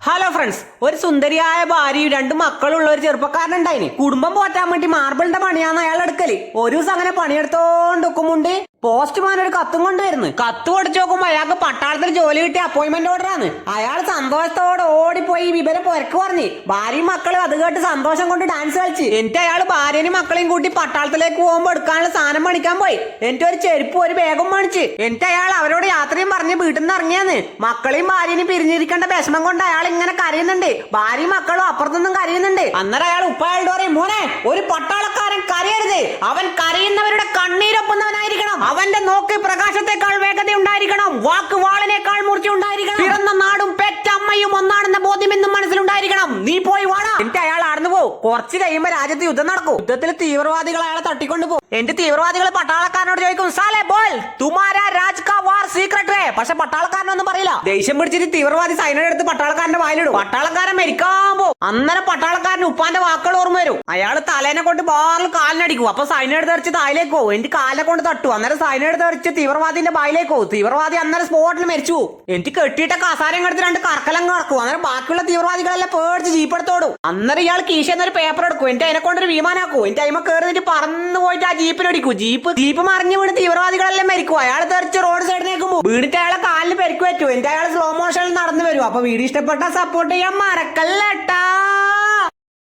Hello friends, ഒരു സുന്ദരിയായ ഭാര്യയും രണ്ട് മക്കളുള്ള ഒരു ചെറുപ്പക്കാരനുണ്ടായിന്. കുടുംബം പോറ്റാൻ വേണ്ടി മാർബിളിന്റെ പണിയാന്ന് അയാൾ എടുക്കല്. ഒരു ദിവസം അങ്ങനെ പണിയെടുത്തോണ്ടിരിക്കുമുണ്ട് പോസ്റ്റ്മാൻ ഒരു കത്തും കൊണ്ടുവരുന്നു. കത്ത് കൊടുത്തു നോക്കുമ്പോ അയാൾക്ക് പട്ടാളത്തിൽ ജോലി കിട്ടിയ അപ്പോയിന്റ്മെന്റ് ഓർഡറാണ്. അയാൾ സന്തോഷത്തോടെ ഓടിപ്പോയി വിവരം പുരക്ക് പറഞ്ഞു. ഭാര്യയും മക്കളും അത് കേട്ട് സന്തോഷം കൊണ്ട് ഡാൻസ് കളിച്ച്. എന്നിട്ട് അയാൾ ഭാര്യയും മക്കളെയും കൂട്ടി പട്ടാളത്തിലേക്ക് പോകുമ്പോ എടുക്കാനുള്ള സാധനം പണിക്കാൻ പോയി. എന്നിട്ട് ഒരു ചെരുപ്പ് ഒരു ബാഗും പണിച്ച്. എന്നിട്ട് അയാൾ അവരോട് യാത്രയും പറഞ്ഞ് വീട്ടിൽ നിന്ന് ഇറങ്ങിയാന്ന്. മക്കളെയും ഭാര്യനും പിരിഞ്ഞിരിക്കേണ്ട വിഷമം കൊണ്ട് അയാൾ ഇങ്ങനെ കരയുന്നുണ്ട്. ഭാര്യയും മക്കളും അപ്പുറത്തൊന്നും കരയുന്നുണ്ട്. അന്നേരം അയാൾ ഉപ്പായോട് പറയും, മോനെ, ഒരു പട്ടാളക്കാരൻ കരയരുത്, അവൻ കരയുന്നവരുടെ കണ്ണീരൊപ്പുന്നവനായിരിക്കണം. അവന്റെ നോക്ക് പ്രകാശത്തെക്കാൾ വേഗത ഉണ്ടായിരിക്കണം, വാക്ക് വാളിനേക്കാൾ മൂർച്ച ഉണ്ടായിരിക്കണം, പിറന്ന നാടും പെറ്റമ്മയും ഒന്നാണെന്ന ബോധ്യം എന്നും മനസ്സിലുണ്ടായിരിക്കണം. നീ പോയി വാടാ. എന്നിട്ട് അയാൾ ആടുന്നു പോകും. കുറച്ച് കഴിയുമ്പോ രാജ്യത്ത് യുദ്ധം നടക്കും. യുദ്ധത്തിൽ തീവ്രവാദികൾ അയാളെ തട്ടിക്കൊണ്ടു പോകും. എന്റെ തീവ്രവാദികൾ പട്ടാളക്കാരനോട് ചോദിക്കും, സാലേ ബോൾ തുമാരാ രാജ് കാ വാർ സീക്രട്ട് ഹേ. പക്ഷെ പട്ടാളക്കാരനൊന്നും പറയില്ല. ദേഷ്യം പിടിച്ചിട്ട് തീവ്രവാദി സൈനയുടെ അടുത്ത് പട്ടാളക്കാരന്റെ വായിലിടും. പട്ടാളക്കാരൻ മരിക്കാൻ പോകും. അന്നേരം പട്ടാളക്കാരൻ ഉപ്പാന്റെ വാക്കുകൾ ഓർമ്മ വരും. അയാൾ തലേനെ കൊണ്ട് ബാറിൽ കാലിനടിക്കും. അപ്പൊ സൈനയുടെ തെറിച്ച് തായിലേക്ക് പോകും. എനിക്ക് കാലിനെ കൊണ്ട് തട്ടു. അന്നേരം സൈനയുടെ തെറിച്ച് തീവ്രവാദിന്റെ ബായിലേക്ക് പോകും. തീവ്രവാദി അന്നേരം സ്പോട്ടിൽ മരിച്ചു പോകും. എനിക്ക് കെട്ടിയിട്ട കസാരം എടുത്ത് രണ്ട് കറക്കലം കറക്കും. അന്നേരം ബാക്കിയുള്ള തീവ്രവാദികളെല്ലാം പേടിച്ച് ജീപ്പ് എടുത്തോടും. അന്നേരം ഇയാൾ കീശന്നൊരു പേപ്പർ എടുക്കും. എന്റെ അതിനെ കൊണ്ടൊരു വിമാനാക്കും. എന്റെ അതിമ കയറിയിട്ട് പറന്നു പോയിട്ട് ആ ജീപ്പിനടിക്കും. ജീപ്പ് മറിഞ്ഞു വീണ് തീവ്രവാദികളെല്ലാം മരിക്കും. അയാൾ തെറിച്ച് റോഡ് സൈഡിലേക്ക് പോകും. വീണിട്ട് അയാളെ കാലിന് പരിക്ക് പറ്റും. എന്റെ അയാൾ സ്ലോ മോഷനിൽ നടന്നു വരും. അപ്പൊ വീഡിയോ ഇഷ്ടപ്പെട്ട സപ്പോർട്ട് ചെയ്യാൻ മറക്കല്ലേട്ടാ.